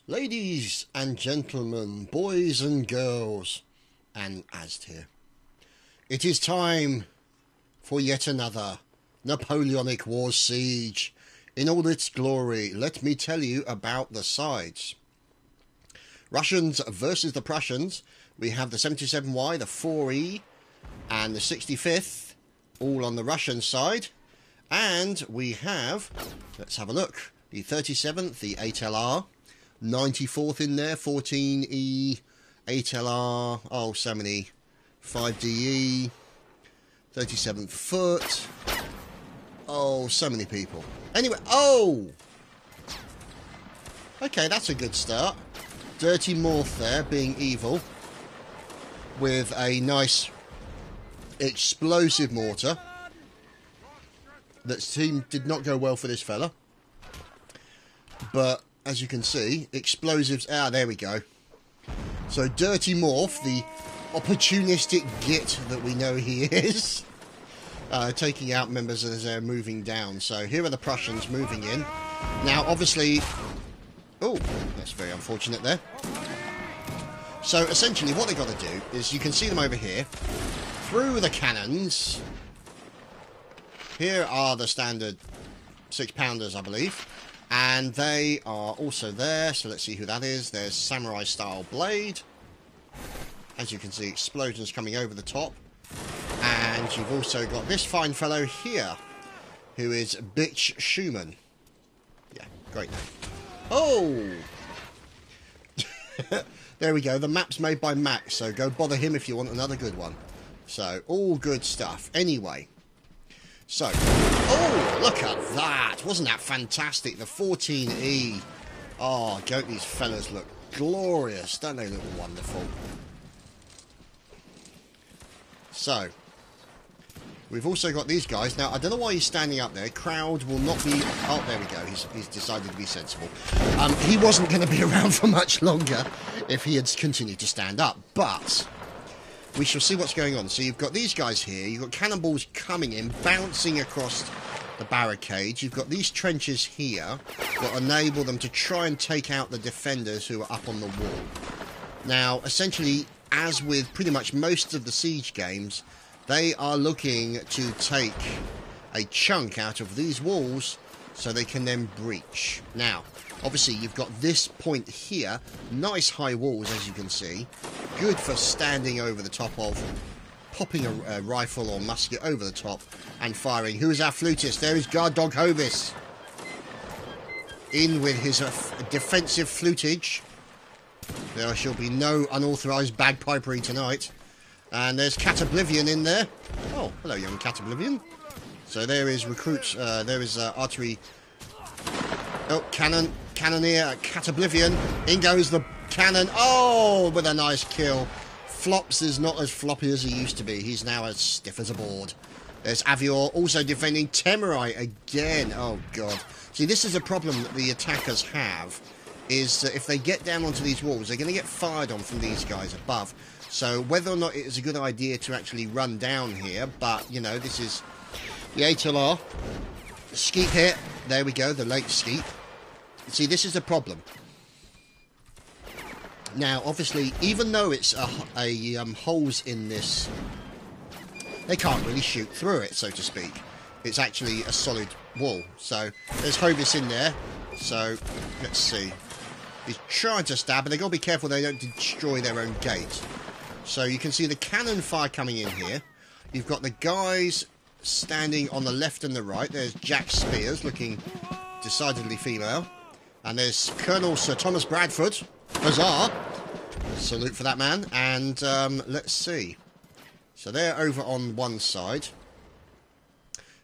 Ladies and gentlemen, boys and girls, and Aztir, it is time for yet another Napoleonic War siege in all its glory. Let me tell you about the sides. Russians versus the Prussians. We have the 77Y, the 4E, and the 65th, all on the Russian side. And we have, let's have a look, the 37th, the 8LR, 94th in there, 14E, 8LR, oh, so many, 5DE, 37th Foot, oh, so many people. Anyway, oh! Okay, that's a good start. Dirty Morph there, being evil, with a nice explosive mortar. That did not go well for this fella. But, as you can see, explosives... Ah, there we go. So, Dirty Morph, the opportunistic git that we know he is, taking out members as they're moving down. So, here are the Prussians moving in. Now, obviously... Oh, that's very unfortunate there. So, essentially, what they've got to do is, you can see them over here, through the cannons. Here are the standard 6-pounders, I believe. And they are also there, so let's see who that is. There's Samurai Style Blade. As you can see, explosions coming over the top. And you've also got this fine fellow here, who is Bitch Schumann. Yeah, great name. Oh! There we go, the map's made by Max, so go bother him if you want another good one. So, all good stuff. Anyway. So, oh, look at that. Wasn't that fantastic? The 14E. Oh, don't these fellas look glorious? Don't they look wonderful? So, we've also got these guys. Now, I don't know why he's standing up there. Crowd will not be... Oh, there we go. He's decided to be sensible. He wasn't going to be around for much longer if he had continued to stand up. But... we shall see what's going on. So you've got these guys here. You've got cannonballs coming in, bouncing across the barricades. You've got these trenches here that enable them to try and take out the defenders who are up on the wall. Now, essentially, as with pretty much most of the siege games, they are looking to take a chunk out of these walls so they can then breach. Now, obviously, you've got this point here. Nice high walls, as you can see. Good for standing over the top of, popping a rifle or musket over the top and firing. Who's our flutist? There is Guard Dog Hovis. In with his defensive flutage. There shall be no unauthorised bagpipery tonight. And there's Cat Oblivion in there. Oh, hello, young Cat Oblivion. So there is recruits, there is artery... Oh, cannoneer, Cat Oblivion. In goes the cannon. Oh, with a nice kill. Flops is not as floppy as he used to be. He's now as stiff as a board. There's Avior also defending Temerai again. Oh, God. See, this is a problem that the attackers have, is that if they get down onto these walls, they're going to get fired on from these guys above. So whether or not it is a good idea to actually run down here, but, you know, this is the HLR. Skeep here. There we go, the late Skeep. See, this is a problem. Now, obviously, even though it's holes in this, they can't really shoot through it, so to speak. It's actually a solid wall. So, there's Hovis in there. So, let's see. He's trying to stab, but they've got to be careful they don't destroy their own gate. So, you can see the cannon fire coming in here. You've got the guys standing on the left and the right. There's Jack Spears, looking decidedly female. And there's Colonel Sir Thomas Bradford. Huzzah! Salute for that man. And let's see. So they're over on one side.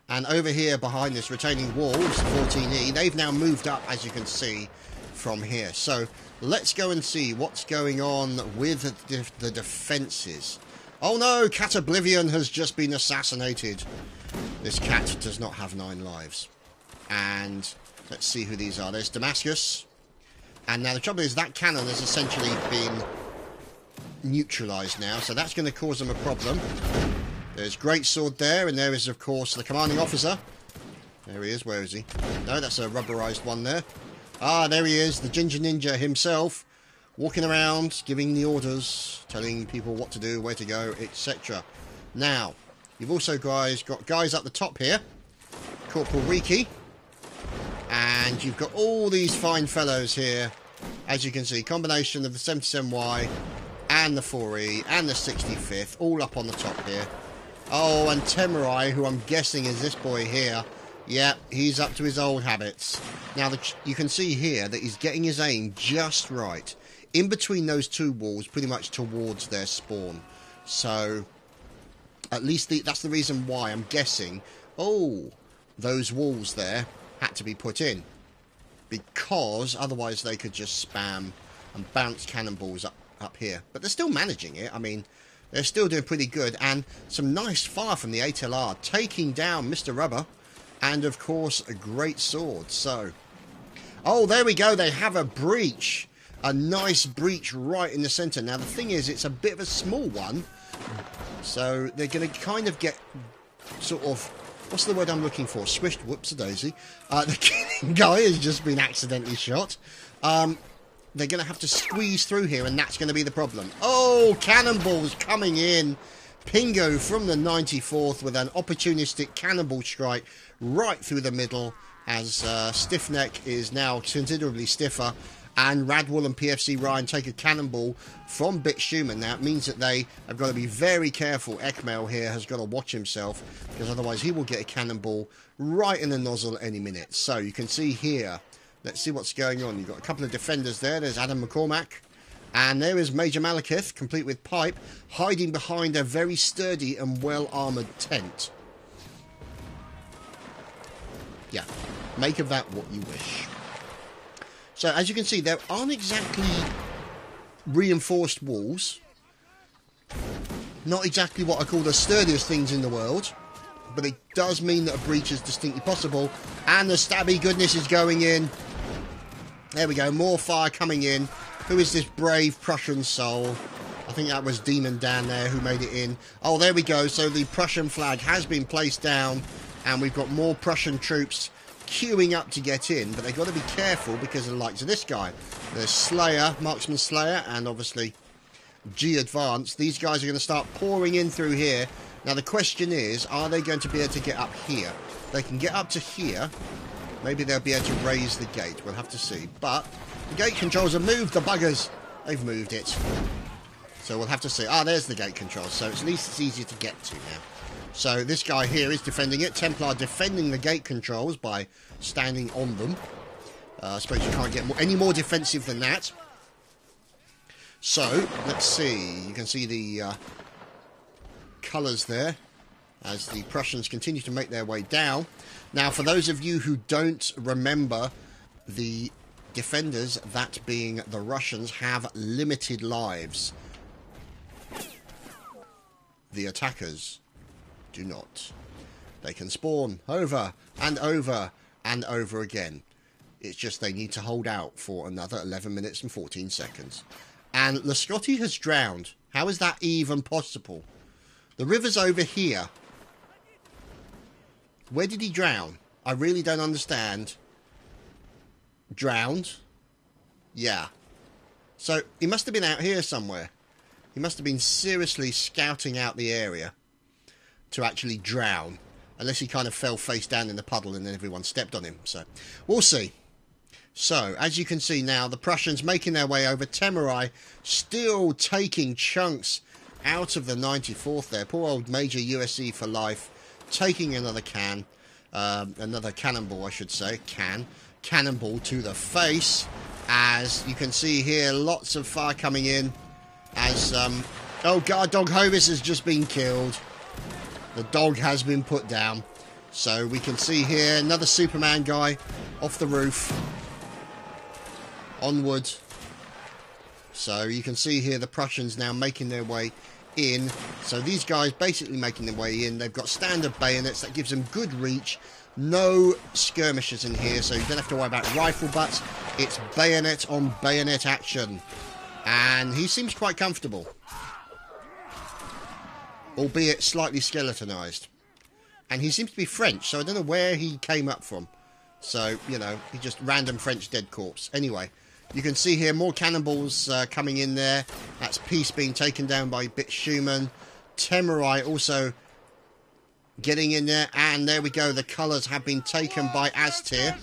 And over here behind this retaining walls, 14E, they've now moved up, as you can see, from here. So let's go and see what's going on with the defences. Oh no, Cat Oblivion has just been assassinated. This cat does not have 9 lives. And let's see who these are. There's Damascus. And now the trouble is that cannon has essentially been neutralised now. So that's going to cause them a problem. There's Greatsword there. And there is, of course, the commanding officer. There he is. Where is he? No, that's a rubberised one there. Ah, there he is, the Ginger Ninja himself, walking around, giving the orders, telling people what to do, where to go, etc. Now, you've also got guys up the top here, Corporal Riki, and you've got all these fine fellows here, as you can see, combination of the 77Y and the 4E and the 65th, all up on the top here. Oh, and Temurai, who I'm guessing is this boy here. Yeah, he's up to his old habits. Now, you can see here that he's getting his aim just right. In between those two walls, pretty much towards their spawn. So, at least that's the reason why I'm guessing, oh, those walls there had to be put in. Because otherwise they could just spam and bounce cannonballs up here. But they're still managing it. I mean, they're still doing pretty good. And some nice fire from the 8LR, taking down Mr. Rubber. And, of course, a great sword. So, oh, there we go. They have a breach. A nice breach right in the centre. Now, the thing is, it's a bit of a small one. So, they're going to kind of get sort of, what's the word I'm looking for? Swished. Whoops-a-daisy. The killing guy has just been accidentally shot. They're going to have to squeeze through here, and that's going to be the problem. Oh, cannonballs coming in. Pingo from the 94th with an opportunistic cannonball strike right through the middle, as Stiffneck is now considerably stiffer, and Radwall and PFC Ryan take a cannonball from Bit Schumann. Now it means that they have got to be very careful. Ekmel here has got to watch himself, because otherwise he will get a cannonball right in the nozzle any minute. So you can see here, let's see what's going on. You've got a couple of defenders there. There's Adam McCormack. And there is Major Malekith, complete with pipe, hiding behind a very sturdy and well-armoured tent. Yeah, make of that what you wish. So, as you can see, there aren't exactly reinforced walls. Not exactly what I call the sturdiest things in the world. But it does mean that a breach is distinctly possible. And the stabby goodness is going in. There we go, more fire coming in. Who is this brave Prussian soul? I think that was Demon Dan there who made it in. Oh, there we go. So the Prussian flag has been placed down, and we've got more Prussian troops queuing up to get in. But they've got to be careful because of the likes of this guy. There's Slayer, Marksman Slayer, and obviously G Advance. These guys are going to start pouring in through here. Now the question is, are they going to be able to get up here? They can get up to here. Maybe they'll be able to raise the gate. We'll have to see. But the gate controls have moved, the buggers. They've moved it. So we'll have to see. Ah, there's the gate controls. So at least it's easier to get to now. So this guy here is defending it. Templar defending the gate controls by standing on them. I suppose you can't get any more defensive than that. So, let's see. You can see the colours there as the Prussians continue to make their way down. Now, for those of you who don't remember, the defenders, that being the Russians, have limited lives. The attackers do not. They can spawn over and over and over again. It's just they need to hold out for another 11 minutes and 14 seconds. And Lascotti has drowned. How is that even possible? The river's over here. Where did he drown? I really don't understand. Drowned? Yeah. So, he must have been out here somewhere. He must have been seriously scouting out the area to actually drown. Unless he kind of fell face down in the puddle and then everyone stepped on him. So, we'll see. So, as you can see now, the Prussians making their way over. Temurai still taking chunks out of the 94th there. Poor old Major USC for life. Taking another another cannonball, I should say. Cannonball to the face. As you can see here, lots of fire coming in. As, oh, Guard Dog Hovis has just been killed. The dog has been put down. So we can see here another Superman guy off the roof. Onward. So you can see here the Prussians now making their way in. So these guys basically making their way in. They've got standard bayonets. That gives them good reach. No skirmishers in here, so you don't have to worry about rifle butts. It's bayonet on bayonet action. And he seems quite comfortable. Albeit slightly skeletonized. And he seems to be French, so I don't know where he came up from. So, you know, he just random French dead corpse. Anyway, you can see here more cannonballs coming in there. That's Peace being taken down by Bit Schumann. Temurai also getting in there. And there we go. The colours have been taken by Aztir.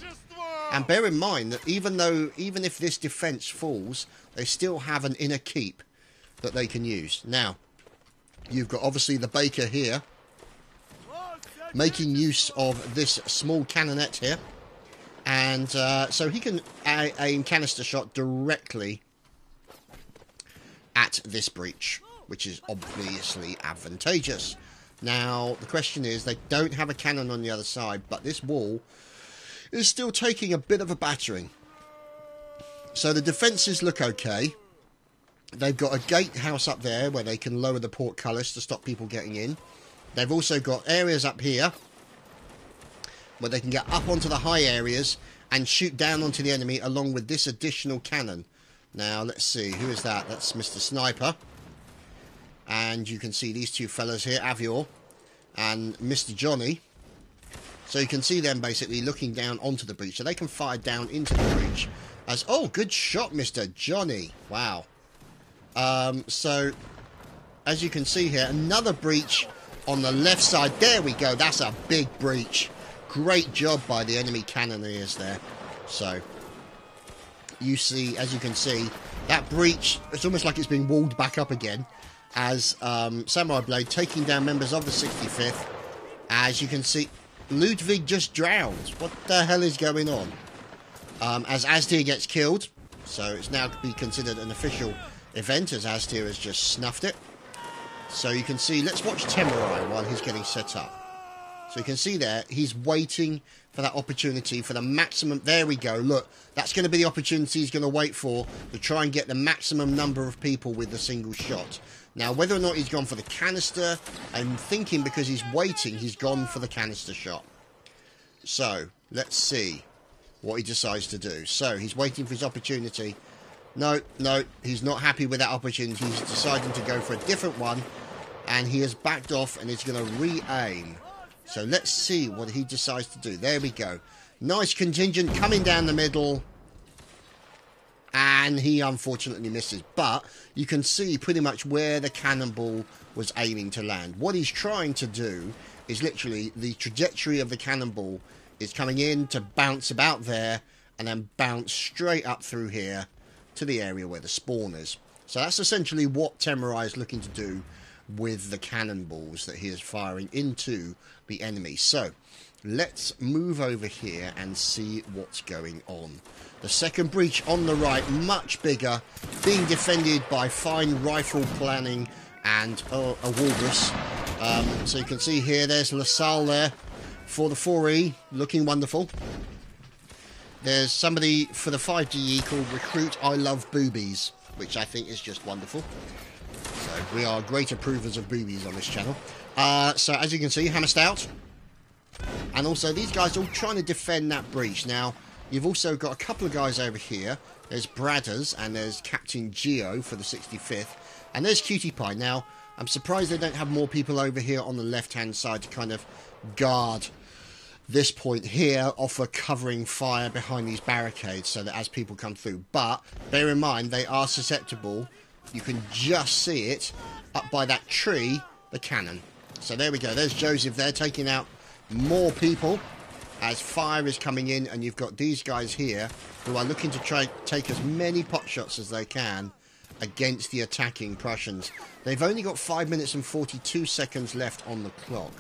And bear in mind that even if this defence falls, they still have an inner keep that they can use. Now, you've got obviously the Baker here, making use of this small cannonette here. And so he can aim canister shot directly at this breach, which is obviously advantageous. Now, the question is, they don't have a cannon on the other side, but this wall is still taking a bit of a battering. So the defences look okay. They've got a gatehouse up there where they can lower the portcullis to stop people getting in. They've also got areas up here where they can get up onto the high areas and shoot down onto the enemy along with this additional cannon. Now, let's see. Who is that? That's Mr. Sniper. And you can see these two fellas here, Avior and Mr. Johnny. So you can see them basically looking down onto the breach. So they can fire down into the breach. As, oh, good shot, Mr. Johnny. Wow. So, as you can see here, another breach on the left side. There we go. That's a big breach. Great job by the enemy cannoneers there. So, you see, as you can see, that breach, it's almost like it's been walled back up again. As Samurai Blade taking down members of the 65th. As you can see, Ludwig just drowned. What the hell is going on? As Aztir gets killed. So it's now to be considered an official event, as Aztir has just snuffed it. So you can see, let's watch Temurai while he's getting set up. So you can see there, he's waiting for that opportunity for the maximum. There we go. Look, that's going to be the opportunity he's going to wait for to try and get the maximum number of people with the single shot. Now, whether or not he's gone for the canister, I'm thinking because he's waiting, he's gone for the canister shot. So, let's see what he decides to do. So, he's waiting for his opportunity. No, he's not happy with that opportunity. He's deciding to go for a different one. And he has backed off and he's going to re-aim. So, let's see what he decides to do. There we go. Nice contingent coming down the middle. And he unfortunately misses. But you can see pretty much where the cannonball was aiming to land. What he's trying to do is literally the trajectory of the cannonball is coming in to bounce about there and then bounce straight up through here to the area where the spawn is. So that's essentially what Temurai is looking to do with the cannonballs that he is firing into the enemy. So let's move over here and see what's going on. The second breach on the right, much bigger, being defended by fine rifle planning and a walrus. So you can see here, there's LaSalle there for the 4E, looking wonderful. There's somebody for the 5GE called Recruit I Love Boobies, which I think is just wonderful. So we are great approvers of boobies on this channel. So as you can see, Hammer Stout. And also these guys are all trying to defend that breach. Now, you've also got a couple of guys over here. There's Bradders and there's Captain Geo for the 65th. And there's Cutie Pie. Now, I'm surprised they don't have more people over here on the left-hand side to kind of guard this point here, offer covering fire behind these barricades so that as people come through. But bear in mind, they are susceptible. You can just see it up by that tree, the cannon. So there we go. There's Joseph there taking out more people as fire is coming in, and you've got these guys here who are looking to try take as many pot shots as they can against the attacking Prussians. They've only got 5 minutes and 42 seconds left on the clock,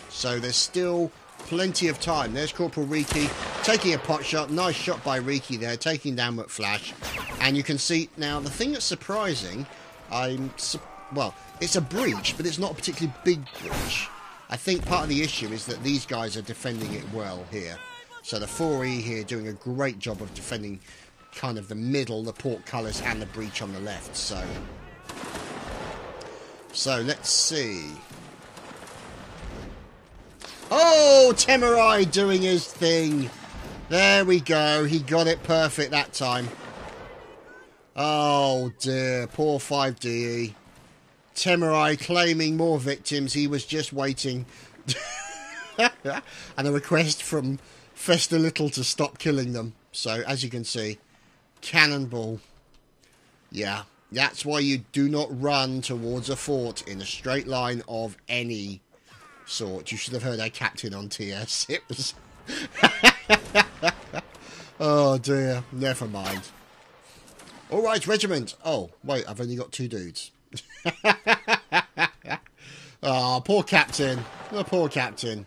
so there's still plenty of time. There's Corporal Riki taking a pot shot. Nice shot by Riki there, taking down McFlash. And you can see now the thing that's surprising, well, it's a breach, but it's not a particularly big breach. I think part of the issue is that these guys are defending it well here. So the 4E here doing a great job of defending kind of the middle, the portcullis and the breach on the left. So let's see. Oh, Temurai doing his thing. There we go. He got it perfect that time. Oh dear, poor 5DE. Temurai claiming more victims. He was just waiting. And a request from fest a little to stop killing them. So, as you can see, cannonball. Yeah, that's why you do not run towards a fort in a straight line of any sort. You should have heard our captain on TS. It was... Oh dear, never mind. Alright, regiment. Oh, wait, I've only got 2 dudes. Oh, poor captain. The poor captain.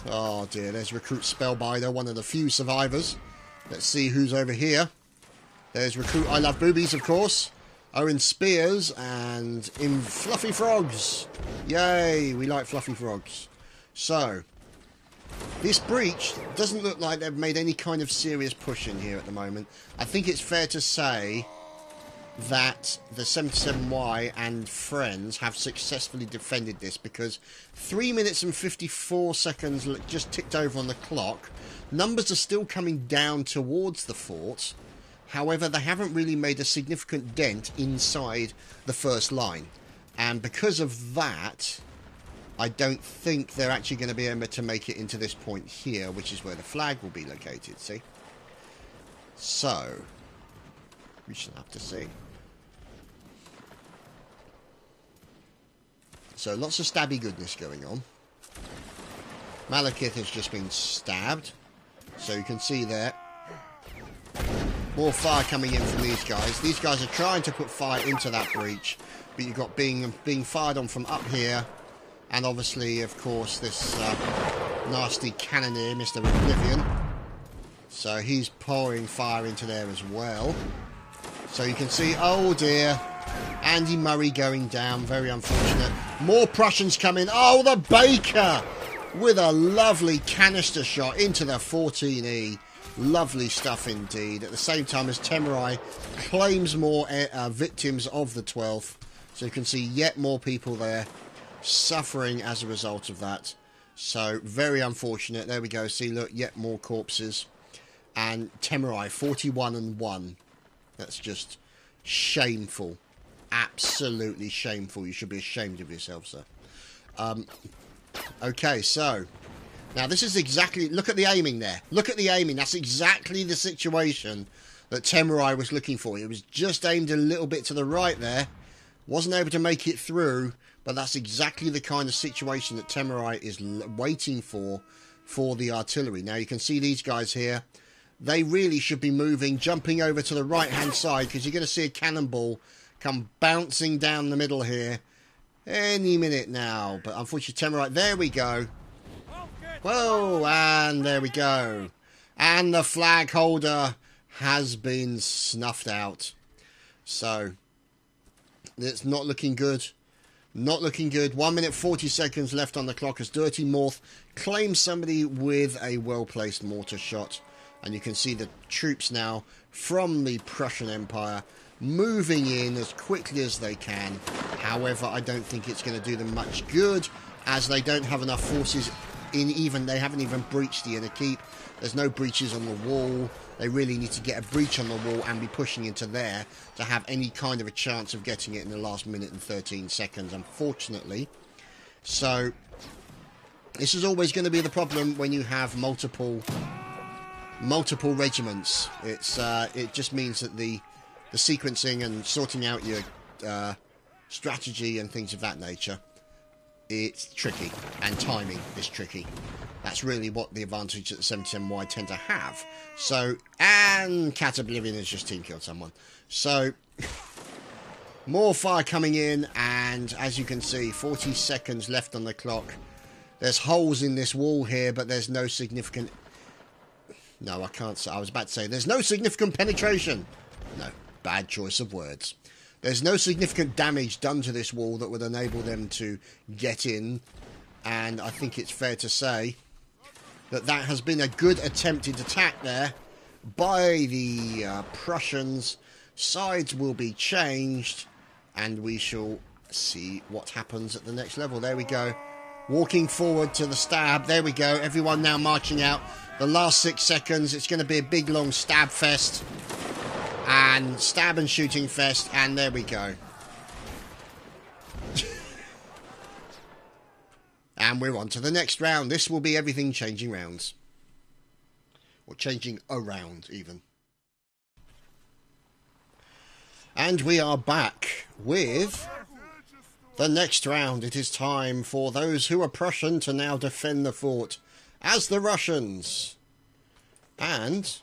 Oh dear, there's Recruit Spellbinder, one of the few survivors. Let's see who's over here. There's Recruit I Love Boobies, of course. Owen Spears and in Fluffy Frogs. Yay, we like Fluffy Frogs. So, this breach doesn't look like they've made any kind of serious push in here at the moment. I think it's fair to say that the 77Y and friends have successfully defended this, because 3 minutes and 54 seconds just ticked over on the clock. Numbers are still coming down towards the fort. However, they haven't really made a significant dent inside the first line. And because of that, I don't think they're actually going to be able to make it into this point here, which is where the flag will be located, see? So, we shall have to see. So, lots of stabby goodness going on. Malekith has just been stabbed. So, you can see there. More fire coming in from these guys. These guys are trying to put fire into that breach. But you've got being fired on from up here. And obviously, of course, this nasty cannoneer, Mr. Oblivion. So, he's pouring fire into there as well. So, you can see, oh dear. Andy Murray going down, very unfortunate. More Prussians coming. Oh, the Baker with a lovely canister shot into the 14E. Lovely stuff indeed. At the same time as Temerai claims more victims of the 12th. So you can see yet more people there suffering as a result of that. So very unfortunate. There we go. See, look, yet more corpses. And Temerai 41-1. That's just shameful. Absolutely shameful. You should be ashamed of yourself, sir. Okay, so now this is exactly, look at the aiming there. Look at the aiming. That's exactly the situation that Temerai was looking for. It was just aimed a little bit to the right there. Wasn't able to make it through, but that's exactly the kind of situation that Temerai is waiting for the artillery. Now you can see these guys here. They really should be moving, jumping over to the right-hand side, because you're going to see a cannonball come bouncing down the middle here any minute now. But unfortunately, Temerai, there we go. Whoa, and there we go. And the flag holder has been snuffed out. So, it's not looking good. Not looking good. 1 minute 40 seconds left on the clock as Dirty Morth claims somebody with a well-placed mortar shot. And you can see the troops now from the Prussian Empire moving in as quickly as they can. However, I don't think it's going to do them much good, as they don't have enough forces in they haven't even breached the inner keep. There's no breaches on the wall. They really need to get a breach on the wall and be pushing into there to have any kind of a chance of getting it in the last minute and 13 seconds, unfortunately. So, this is always going to be the problem when you have multiple regiments. It just means that the sequencing and sorting out your strategy and things of that nature, it's tricky, and timing is tricky. That's really what the advantage that the 77Y tend to have. So, and Cat Oblivion has just team killed someone. So, more fire coming in, and as you can see, 40 seconds left on the clock. There's holes in this wall here, but there's no significant... No, I can't say. I was about to say, there's no significant penetration. No, bad choice of words. There's no significant damage done to this wall that would enable them to get in. And I think it's fair to say that that has been a good attempted attack there by the Prussians. Sides will be changed, and we shall see what happens at the next level. There we go. Walking forward to the stab. There we go. Everyone now marching out. The last 6 seconds. It's going to be a big, long stab fest. And stab and shooting fest. And there we go. And we're on to the next round. This will be everything changing rounds. or changing around even. And we are back with the next round. It is time for those who are Prussian to now defend the fort as the Russians. And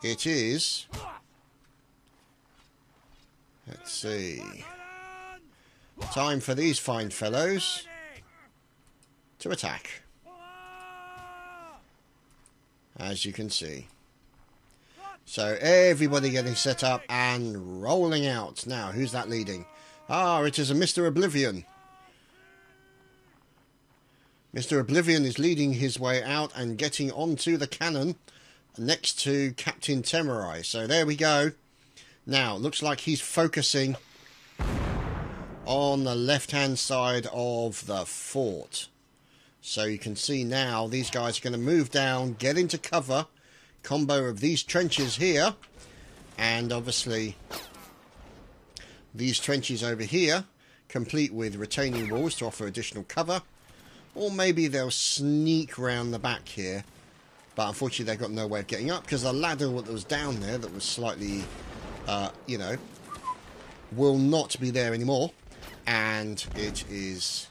it is, let's see, time for these fine fellows to attack, as you can see. So everybody getting set up and rolling out. Now, who's that leading? Ah, it is a Mr. Oblivion. Mr. Oblivion is leading his way out and getting onto the cannon next to Captain Temerai. So there we go. Now, looks like he's focusing on the left-hand side of the fort. So you can see now these guys are going to move down, get into cover. Combo of these trenches here, and obviously these trenches over here, complete with retaining walls to offer additional cover. Or maybe they'll sneak round the back here, but unfortunately they've got no way of getting up because the ladder that was down there that was slightly, you know, will not be there anymore. And it is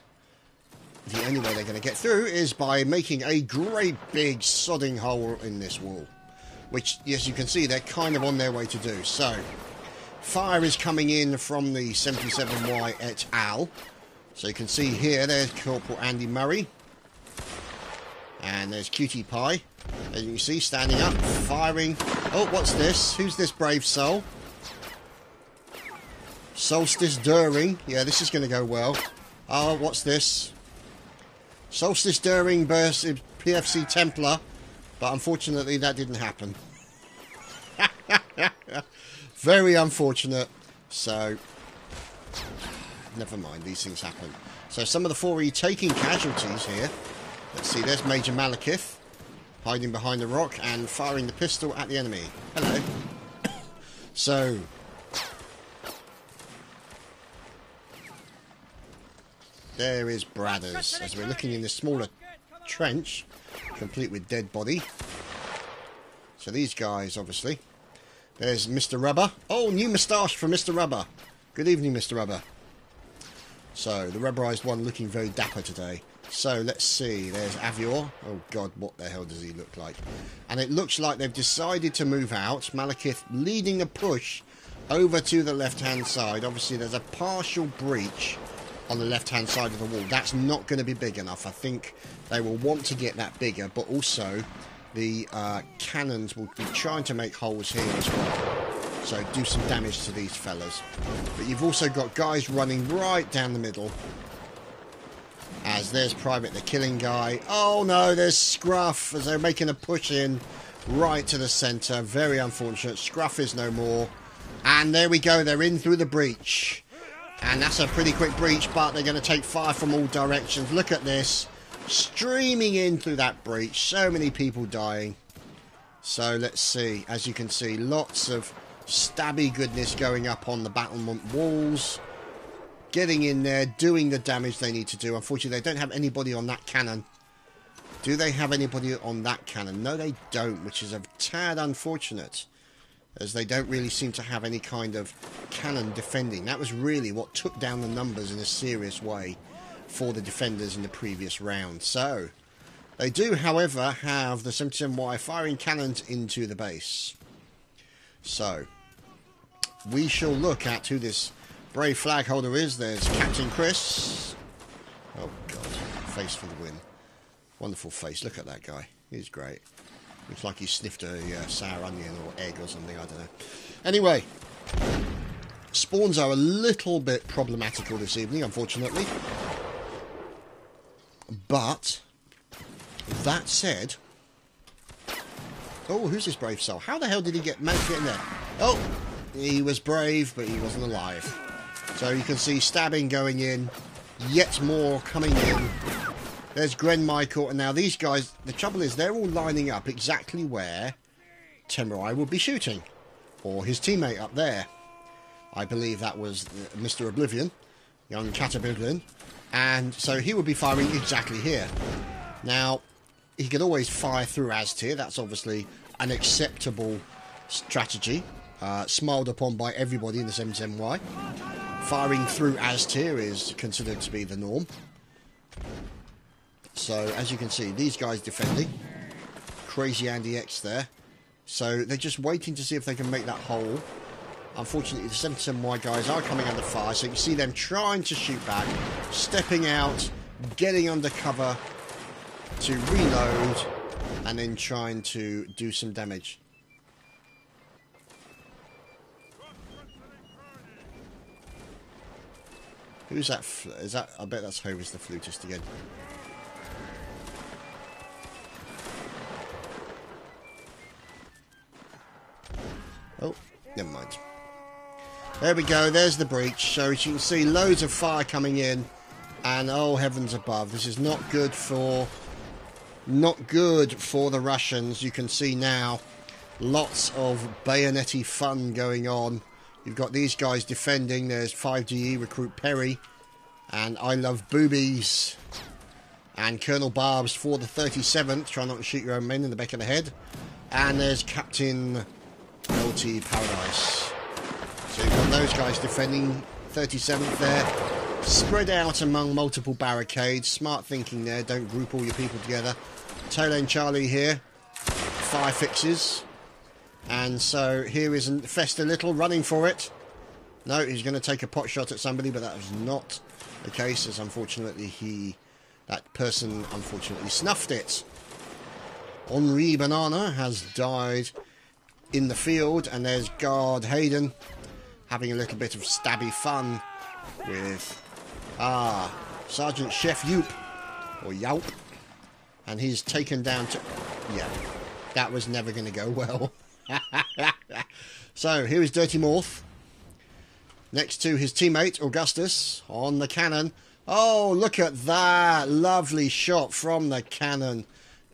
the only way they're going to get through is by making a great big sodding hole in this wall. Which, as you can see, they're kind of on their way to do. So, fire is coming in from the 77Y et al. So you can see here, there's Corporal Andy Murray. And there's Cutie Pie. As you can see, standing up, firing. Oh, what's this? Who's this brave soul? Solstice During. Yeah, this is going to go well. Oh, what's this? Solstice During versus PFC Templar. But unfortunately, that didn't happen. Very unfortunate. So, never mind. These things happen. So, some of the 4E taking casualties here. Let's see. There's Major Malekith hiding behind the rock and firing the pistol at the enemy. Hello. So, there is Bradders. As we're looking in this smaller trench, complete with dead body. So these guys, obviously. There's Mr. Rubber. Oh, new moustache for Mr. Rubber. Good evening, Mr. Rubber. So, the rubberized one looking very dapper today. So, let's see. There's Avior. Oh, God, what the hell does he look like? And it looks like they've decided to move out. Malekith leading the push over to the left-hand side. Obviously, there's a partial breach on the left-hand side of the wall. That's not going to be big enough. I think they will want to get that bigger, but also the cannons will be trying to make holes here as well. So do some damage to these fellas. But you've also got guys running right down the middle. As there's Private the Killing Guy. Oh no, there's Scruff as they're making a push in right to the centre. Very unfortunate. Scruff is no more. And there we go, they're in through the breach. And that's a pretty quick breach, but they're going to take fire from all directions. Look at this. Streaming in through that breach. So many people dying. So let's see. As you can see, lots of stabby goodness going up on the battlement walls. Getting in there, doing the damage they need to do. Unfortunately, they don't have anybody on that cannon. Do they have anybody on that cannon? No, they don't, which is a tad unfortunate, as they don't really seem to have any kind of cannon defending. That was really what took down the numbers in a serious way for the defenders in the previous round. So, they do, however, have the 77Y firing cannons into the base. So, we shall look at who this brave flag holder is. There's Captain Chris. Oh, God. Face for the win. Wonderful face. Look at that guy. He's great. Looks like he sniffed a sour onion or egg or something, I don't know. Anyway, spawns are a little bit problematical this evening, unfortunately. But, that said... Oh, who's this brave soul? How the hell did he manage to get in there? Oh, he was brave, but he wasn't alive. So you can see stabbing going in, yet more coming in. There's Gren Michael, and now these guys, the trouble is they're all lining up exactly where Temerai will be shooting. Or his teammate up there. I believe that was Mr. Oblivion, young Chadtopia, and so he will be firing exactly here. Now, he could always fire through Aztir. That's obviously an acceptable strategy, smiled upon by everybody in the 77Y. Firing through Aztir is considered to be the norm. So, as you can see, these guys defending. Crazy Andy X there. So, they're just waiting to see if they can make that hole. Unfortunately, the 77Y guys are coming under fire, so you can see them trying to shoot back, stepping out, getting under cover to reload, and then trying to do some damage. Who's that? Is that? I bet that's Hovis the flutist again. Oh, never mind. There we go, there's the breach. So as you can see, loads of fire coming in. And oh heavens above, this is not good for the Russians. You can see now lots of bayonet-y fun going on. You've got these guys defending. There's 5GE recruit Perry and I Love Boobies and Colonel Barbs for the 37th. Try not to shoot your own men in the back of the head. And there's Captain LT Paradise. So you've got those guys defending. 37th there, spread out among multiple barricades. Smart thinking there, don't group all your people together. Tail end Charlie here, fire fixes. And so here is Fester Little running for it. No, he's going to take a pot shot at somebody, but that was not the case, as unfortunately that person unfortunately snuffed it. Henri Banana has died in the field, and there's Guard Hayden having a little bit of stabby fun with Sergeant Chef Yoop, or Yaup, and he's taken down to... yeah, that was never going to go well. So here is Dirty Morph next to his teammate Augustus on the cannon. Oh, look at that lovely shot from the cannon,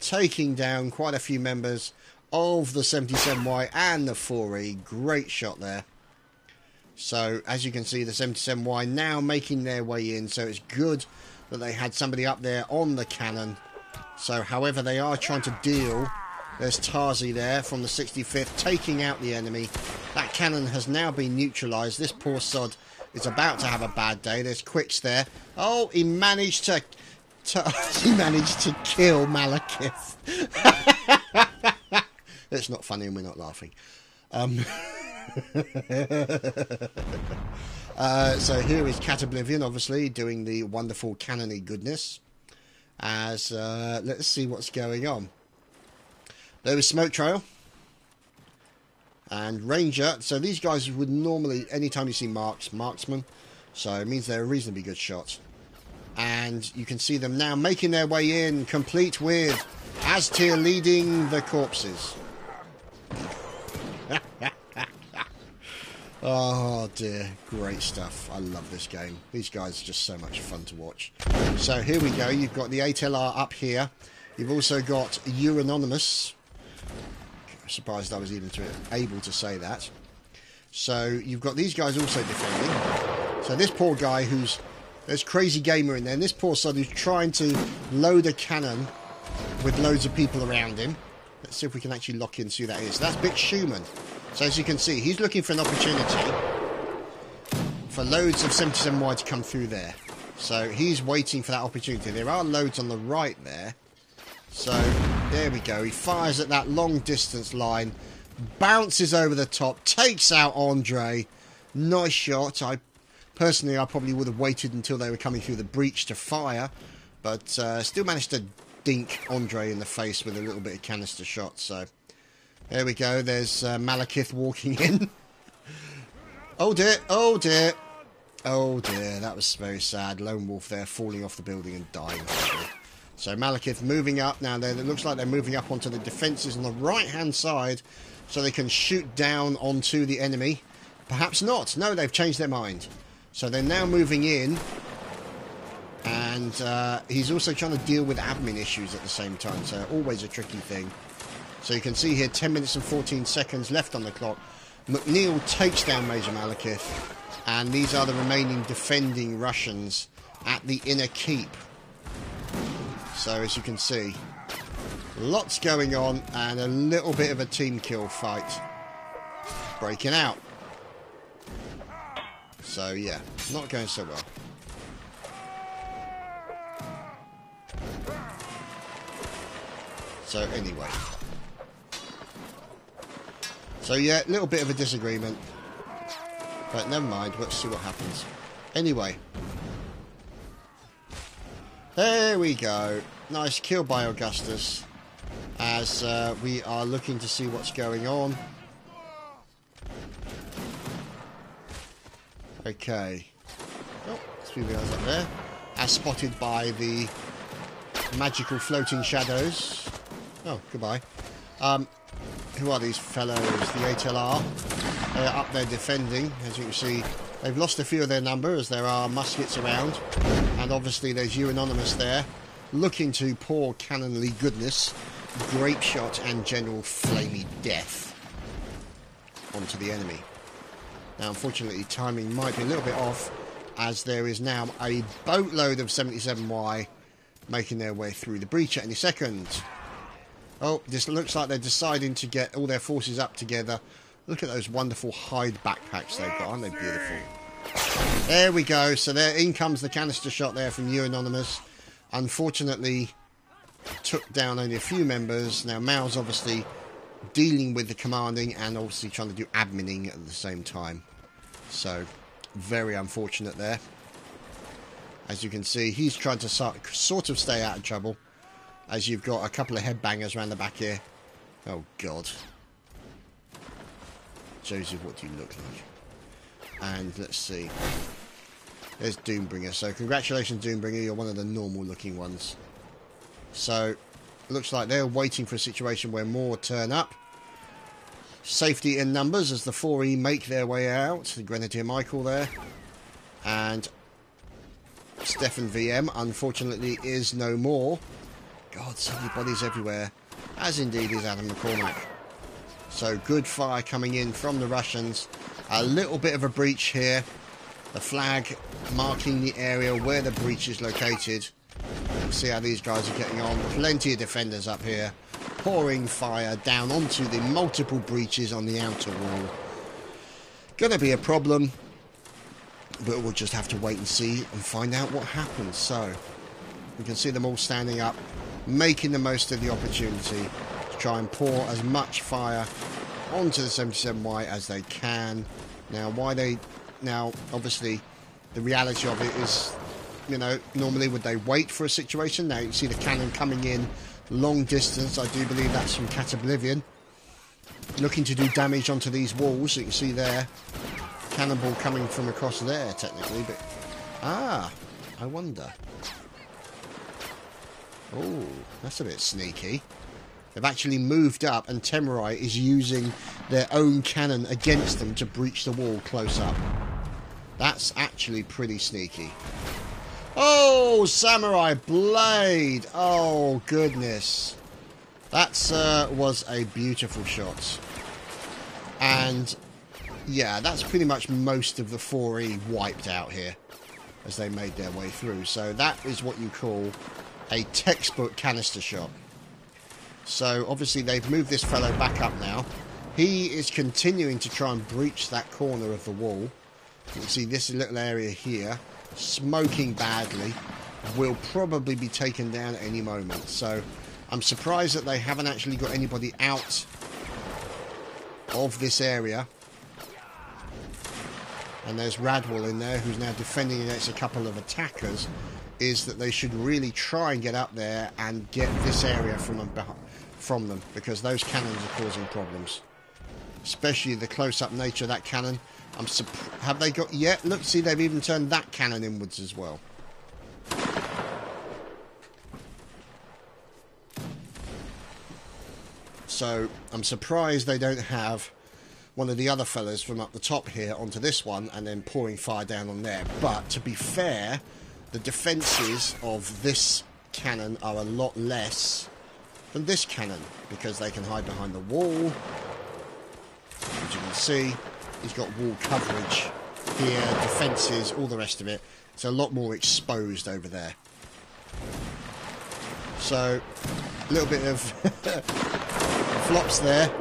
taking down quite a few members of the 77Y and the 4E. Great shot there. So as you can see, the 77Y now making their way in, so it's good that they had somebody up there on the cannon. So however they are trying to deal, there's Tarzi there from the 65th taking out the enemy. That cannon has now been neutralised. This poor sod is about to have a bad day. There's Quicks there. Oh, he managed to kill Malekith. It's not funny and we're not laughing. So here is Cat Oblivion, obviously, doing the wonderful cannony goodness. As let's see what's going on. There is Smoke Trail and Ranger. So these guys would normally, anytime you see marksman, so it means they're a reasonably good shot. And you can see them now making their way in, complete with Aztir leading the corpses. Oh dear, great stuff. I love this game. These guys are just so much fun to watch. So here we go. You've got the 8LR up here. You've also got Euronymous. I'm surprised I was even able to say that. So you've got these guys also defending. So this poor guy there's Crazy Gamer in there, and this poor sod who's trying to load a cannon with loads of people around him. Let's see if we can actually lock in and see who that is. So that's Bix Schumann. So as you can see, he's looking for an opportunity for loads of 77Y to come through there. So he's waiting for that opportunity. There are loads on the right there. So there we go. He fires at that long distance line, bounces over the top, takes out Andre. Nice shot. Personally, I probably would have waited until they were coming through the breach to fire, but still managed to dink Andre in the face with a little bit of canister shot. So there we go. There's Malekith walking in. Oh dear, oh dear, oh dear. That was very sad. Lone Wolf there falling off the building and dying. So Malekith moving up. Now it looks like they're moving up onto the defences on the right-hand side so they can shoot down onto the enemy. Perhaps not. No, they've changed their mind. So they're now moving in. And he's also trying to deal with admin issues at the same time. So always a tricky thing. So you can see here 10 minutes and 14 seconds left on the clock. McNeil takes down Major Malekith. And these are the remaining defending Russians at the inner keep. So as you can see, Lots going on, and a little bit of a team kill fight breaking out. So yeah, not going so well. So anyway. So yeah, a little bit of a disagreement. But never mind, let's see what happens. Anyway. There we go. Nice kill by Augustus. As we are looking to see what's going on. Okay. Oh, 3 guys up there. As spotted by the magical floating shadows. Oh, goodbye. Who are these fellows? The ATLR. They're up there defending. As you can see, they've lost a few of their number as there are muskets around. And obviously there's you Anonymous there, looking to pour cannonly goodness, grape shot and general flamey death onto the enemy. Now, unfortunately, timing might be a little bit off, as there is now a boatload of 77Y making their way through the breach at any second. Oh, this looks like they're deciding to get all their forces up together. Look at those wonderful hide backpacks they've got, aren't they beautiful? There we go. So there in comes the canister shot there from you Anonymous. Unfortunately, took down only a few members. Now, Mao's obviously dealing with the commanding and obviously trying to do adminning at the same time. So, very unfortunate there. As you can see, he's trying to sort of stay out of trouble. As you've got a couple of headbangers around the back here. Oh, God. Joseph, what do you look like? And let's see. There's Doombringer. So, congratulations, Doombringer. You're one of the normal-looking ones. So, looks like they're waiting for a situation where more turn up. Safety in numbers as the 4E make their way out. The Grenadier Michael there. And Stefan VM, unfortunately, is no more. God, so many bodies everywhere. As indeed is Adam McCormack. So, good fire coming in from the Russians. A little bit of a breach here. The flag marking the area where the breach is located. Let's see how these guys are getting on. Plenty of defenders up here. Pouring fire down onto the multiple breaches on the outer wall. Gonna be a problem. But we'll just have to wait and see and find out what happens. So, you can see them all standing up, making the most of the opportunity to try and pour as much fire onto the 77Y as they can. Now, obviously, the reality of it is, you know, normally would they wait for a situation? Now, you can see the cannon coming in long distance. I do believe that's from Cat Oblivion. Looking to do damage onto these walls. You can see there, cannonball coming from across there, technically. But, I wonder. Oh, that's a bit sneaky. They've actually moved up, and Temurai is using their own cannon against them to breach the wall close up. That's actually pretty sneaky. Oh, Samurai Blade! Oh, goodness. That was a beautiful shot. And, yeah, that's pretty much most of the 4E wiped out here as they made their way through. So that is what you call a textbook canister shot. So, obviously, they've moved this fellow back up now. He is continuing to try and breach that corner of the wall. You can see this little area here, smoking badly, will probably be taken down at any moment. So, I'm surprised that they haven't actually got anybody out of this area. And there's Radwell in there, who's now defending against a couple of attackers. Is that they should really try and get up there and get this area from them, because those cannons are causing problems, especially the close-up nature of that cannon. Have they got yet? Look, see, they've even turned that cannon inwards as well. So I'm surprised they don't have one of the other fellas from up the top here onto this one and then pouring fire down on there. But to be fair, the defences of this cannon are a lot less than this cannon, because they can hide behind the wall. As you can see, he's got wall coverage here, defences, all the rest of it. It's a lot more exposed over there. So, little bit of flops there.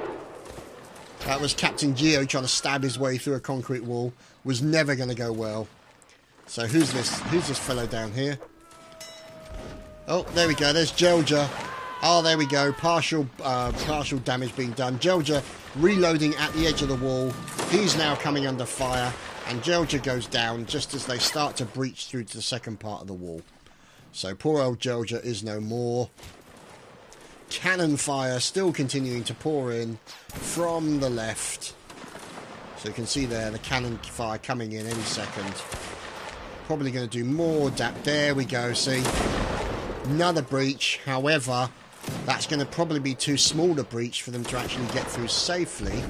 That was Captain Geo trying to stab his way through a concrete wall. Was never going to go well. So who's this fellow down here? Oh, there we go. There's Gelja. Oh, there we go. Partial damage being done. Gelja reloading at the edge of the wall. He's now coming under fire. And Gelja goes down just as they start to breach through to the second part of the wall. So poor old Gelja is no more. Cannon fire still continuing to pour in from the left. So you can see there the cannon fire coming in any second. Probably going to do more there we go, see. Another breach. However, that's going to probably be too small a breach for them to actually get through safely.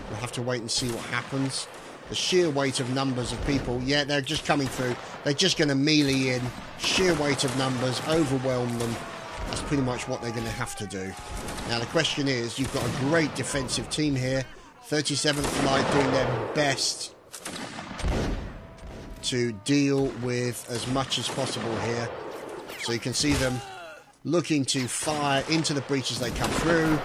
We'll have to wait and see what happens. The sheer weight of numbers of people, yeah, they're just coming through. They're just going to melee in. Sheer weight of numbers, overwhelm them. That's pretty much what they're going to have to do. Now the question is, you've got a great defensive team here. 37th Light doing their best to deal with as much as possible here. So you can see them looking to fire into the breach as they come through,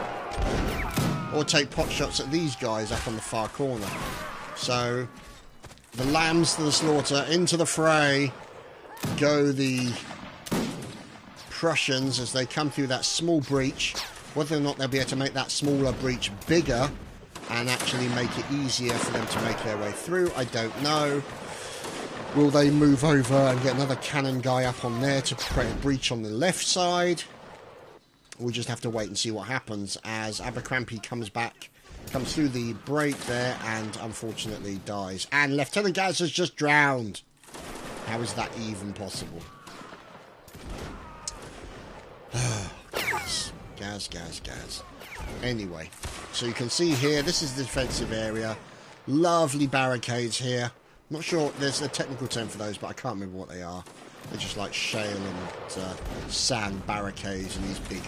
or take pot shots at these guys up on the far corner. So the lambs to the slaughter, into the fray go the Prussians as they come through that small breach. Whether or not they'll be able to make that smaller breach bigger and actually make it easier for them to make their way through, I don't know. Will they move over and get another cannon guy up on there to create a breach on the left side? We'll just have to wait and see what happens as Abercrombie comes through the break there and unfortunately dies. And Lieutenant Gaz has just drowned. How is that even possible? Gaz. Anyway, so you can see here, this is the defensive area. Lovely barricades here. Not sure, there's a technical term for those, but I can't remember what they are. They're just like shale and sand barricades and these big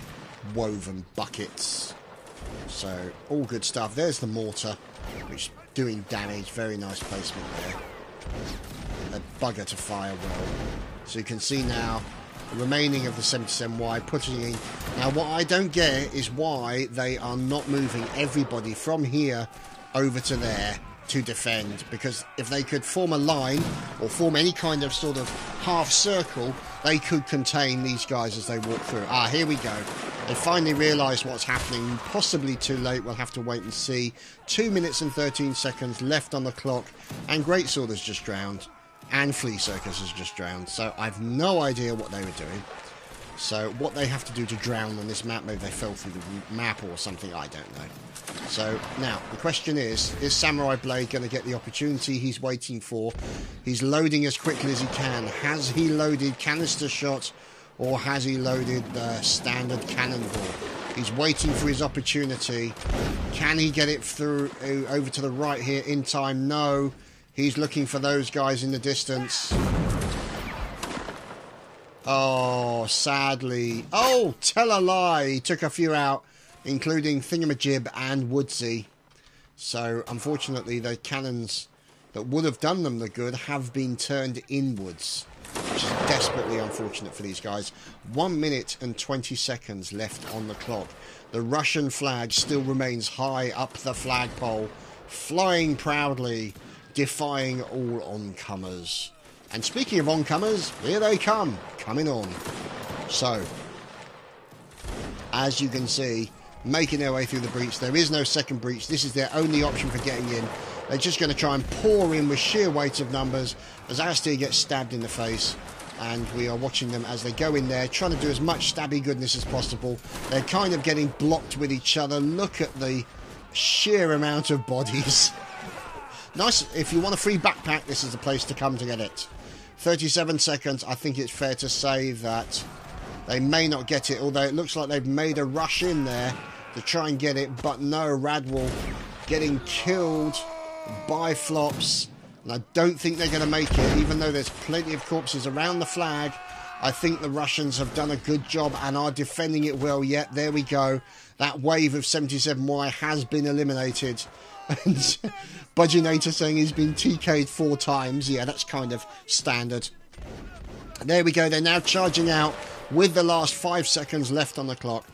woven buckets. So, all good stuff. There's the mortar, which is doing damage. Very nice placement there. A bugger to fire well. So you can see now the remaining of the 77Y putting in. Now, what I don't get is why they are not moving everybody from here over to there to defend, because if they could form a line or form any kind of sort of half circle, they could contain these guys as they walk through. Ah, here we go. They finally realised what's happening. Possibly too late. We'll have to wait and see. 2 minutes and 13 seconds left on the clock, and Greatsword has just drowned, and Flea Circus has just drowned. So I've no idea what they were doing. So what they have to do to drown on this map, maybe they fell through the map or something, I don't know. So now the question is Samurai Blade going to get the opportunity he's waiting for? He's loading as quickly as he can. Has he loaded canister shot, or has he loaded the standard cannonball? He's waiting for his opportunity. Can he get it through over to the right here in time? No. He's looking for those guys in the distance. Oh, sadly. Oh, tell a lie. He took a few out, including Thingamajib and Woodsy. So, unfortunately, the cannons that would have done them the good have been turned inwards, which is desperately unfortunate for these guys. 1 minute and 20 seconds left on the clock. The Russian flag still remains high up the flagpole, flying proudly, defying all oncomers. And speaking of oncomers, here they come, coming on. So, as you can see, making their way through the breach. There is no second breach. This is their only option for getting in. They're just going to try and pour in with sheer weight of numbers as Astir gets stabbed in the face. And we are watching them as they go in there, trying to do as much stabby goodness as possible. They're kind of getting blocked with each other. Look at the sheer amount of bodies. Nice. If you want a free backpack, this is the place to come to get it. 37 seconds. I think it's fair to say that they may not get it, although it looks like they've made a rush in there to try and get it. But no, Radwall getting killed by flops. And I don't think they're going to make it, even though there's plenty of corpses around the flag. I think the Russians have done a good job and are defending it well. Yet, there we go. That wave of 77Y has been eliminated. And Budgenator saying he's been TK'd 4 times. Yeah, that's kind of standard. There we go. They're now charging out with the last 5 seconds left on the clock.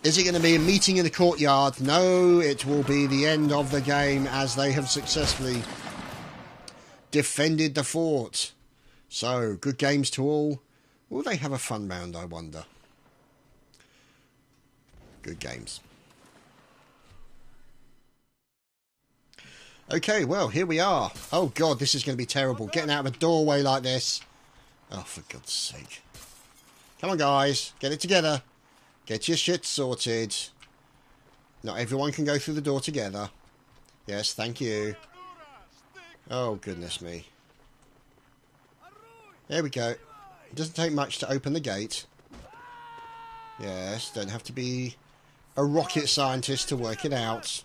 Is it going to be a meeting in the courtyard? No, it will be the end of the game as they have successfully defended the fort. So, good games to all. Will they have a fun round, I wonder? Good games. Okay, well, here we are. Oh, God, this is going to be terrible. Getting out of a doorway like this. Oh, for God's sake. Come on, guys. Get it together. Get your shit sorted. Not everyone can go through the door together. Yes, thank you. Oh, goodness me. There we go. It doesn't take much to open the gate. Yes, don't have to be a rocket scientist to work it out.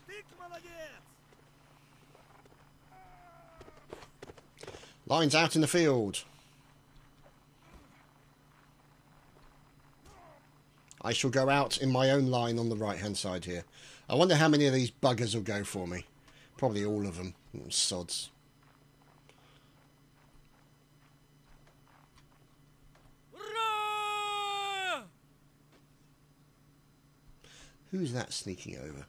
Lines out in the field. I shall go out in my own line on the right-hand side here. I wonder how many of these buggers will go for me. Probably all of them. Sods. Who's that sneaking over?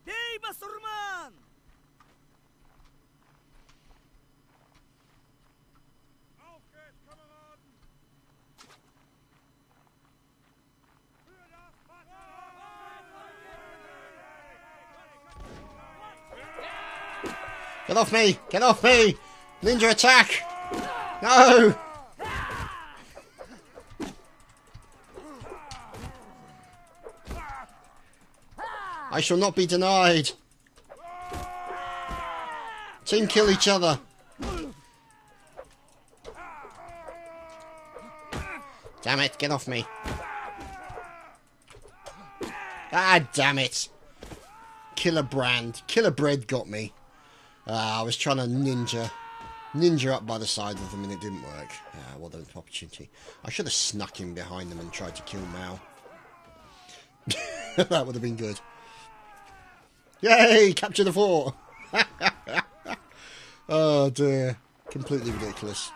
Hey, Basurman! Get off me! Get off me! Ninja attack! No! I shall not be denied. Team kill each other. Damn it, get off me. Ah, damn it. Killer Brand. Killer Bread got me. I was trying to ninja up by the side of them and it didn't work. What an opportunity. I should have snuck in behind them and tried to kill Mao. That would have been good. Yay! Capture the fort! Oh dear. Completely ridiculous.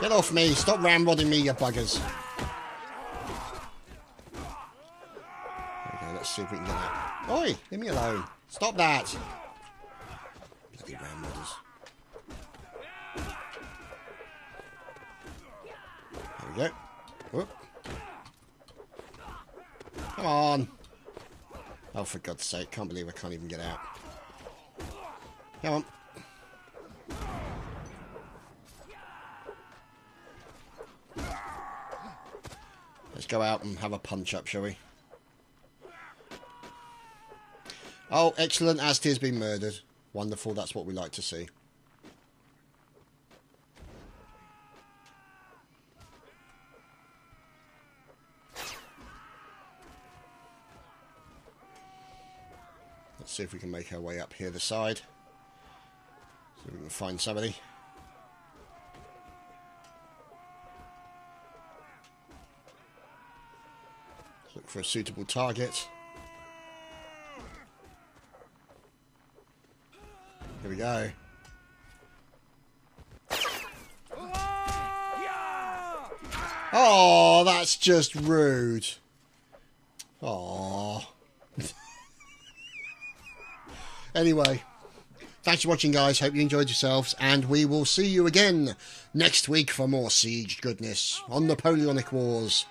Get off me! Stop ramrodding me, you buggers! Okay, let's see if we can get that. Oi! Leave me alone! Stop that! Bloody ramrodders. There we go. Whoop. Come on! Oh, for God's sake, can't believe I can't even get out. Come on. Let's go out and have a punch-up, shall we? Oh, excellent. Aztir's been murdered. Wonderful, that's what we like to see. Let's see if we can make our way up here the side. See if we can find somebody. Look for a suitable target. Here we go. Oh, that's just rude. Oh. Anyway, thanks for watching, guys. Hope you enjoyed yourselves, and we will see you again next week for more siege goodness on Napoleonic Wars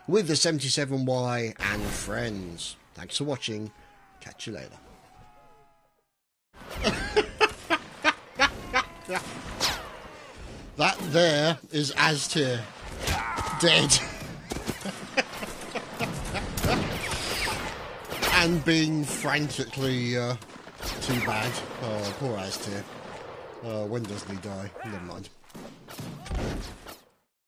with the 77Y and friends. Thanks for watching. Catch you later. That there is Aztir. Dead. And being frantically, too bad. Oh, poor Aztir. Oh, when doesn't he die? Never mind.